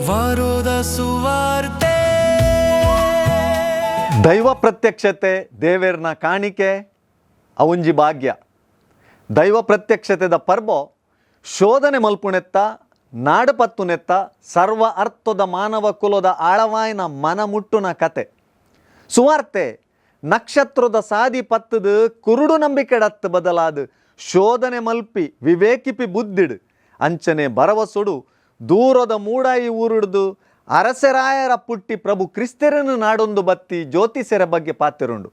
ವಾರದ ಸುವಾರ್ತೆ. ದೈವ ಪ್ರತ್ಯಕ್ಷತೆ ದೇವೇರ್ನ ಕಾಣಿಕೆ ಅವುಂಜಿ ಭಾಗ್ಯ. ದೈವ ಪ್ರತ್ಯಕ್ಷತೆದ ಪರ್ಬ ಶೋಧನೆ ಮಲ್ಪುಣೆತ್ತ ನಾಡು ಪತ್ತುನೆತ್ತ ಸರ್ವ ಅರ್ಥದ ಮಾನವ ಕುಲದ ಆಳವಾಯಿನ ಮನ ಮುಟ್ಟುನ ಕತೆ. ಸುವಾರ್ತೆ ನಕ್ಷತ್ರದ ಸಾದಿ ಪತ್ತದು ಕುರುಡು ನಂಬಿಕೆಡತ್ತು ಬದಲಾದು ಶೋಧನೆ ಮಲ್ಪಿ ವಿವೇಕಿಪಿ ಬುದ್ಧಿಡು ಅಂಚನೆ ಭರವಸುಡು ದೂರದ ಮೂಡಾಯಿ ಊರುಡ್ದು ಅರಸರಾಯರ ಪುಟ್ಟಿ ಪ್ರಭು ಕ್ರಿಸ್ತರನ್ನು ನಾಡೊಂದು ಬತ್ತಿ ಜ್ಯೋತಿಸರ ಬಗ್ಗೆ ಪಾತಿರುಂಡು.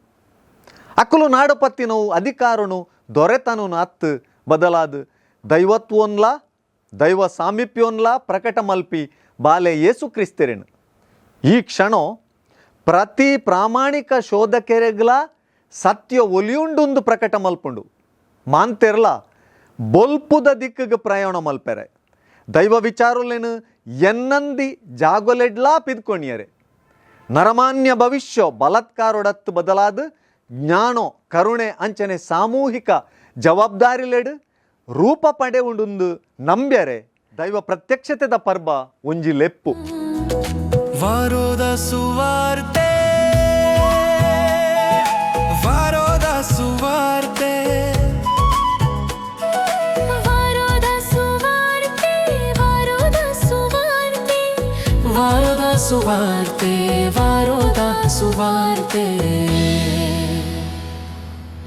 ಅಕ್ಕಲು ನಾಡು ಪತ್ತಿನವು ಅಧಿಕಾರನು ದೊರೆತನು ಅತ್ತು ಬದಲಾದು ದೈವತ್ವೋನ್ಲ ದೈವ ಸಾಮೀಪ್ಯೋನ್ಲ ಪ್ರಕಟ ಮಲ್ಪಿ ಬಾಲೆ ಯೇಸು ಕ್ರಿಸ್ತರೇನು. ಈ ಕ್ಷಣ ಪ್ರತಿ ಪ್ರಾಮಾಣಿಕ ಶೋಧಕೆರೆಗ್ಲ ಸತ್ಯ ಒಲಿಯುಂಡುಂದು ಪ್ರಕಟ ಮಲ್ಪುಂಡು ಮಾಂತೆರ್ಲ ಬೊಲ್ಪುದ ದಿಕ್ಕಿಗೆ ಪ್ರಯಾಣ ಮಲ್ಪೆರೆ. ದೈವ ವಿಚಾರಲೇನು ಎನ್ನಂದಿ ಜಾಗೊಲೆಡ್ಲಾ ಪಿದ್ಕೊಣಿಯರೆ. ನರಮಾನ್ಯ ಭವಿಷ್ಯ ಬಲಾತ್ಕಾರೊಡತ್ತು ಬದಲಾದ ಜ್ಞಾನೋ ಕರುಣೆ ಅಂಚನೆ ಸಾಮೂಹಿಕ ಜವಾಬ್ದಾರಿಲೆಡು ರೂಪ ಪಡೆ ಉಂಡು ನಂಬ್ಯರೆ ದೈವ ಪ್ರತ್ಯಕ್ಷತೆದ ಪರ್ಬ ಒಂಜಿ ಲೆಪ್ಪು. ವಾರದ ಸುವಾರ್ತೆ. ವಾರದ ಸುವಾರ್ತೆ. ವಾರದ ಸುವಾರ್ತೆ. ವಾರದ ಸುವಾರ್ತೆ. ವಾರದ ಸುವಾರ್ತೆ. ವಾರದ ಸುವಾರ್ತೆ.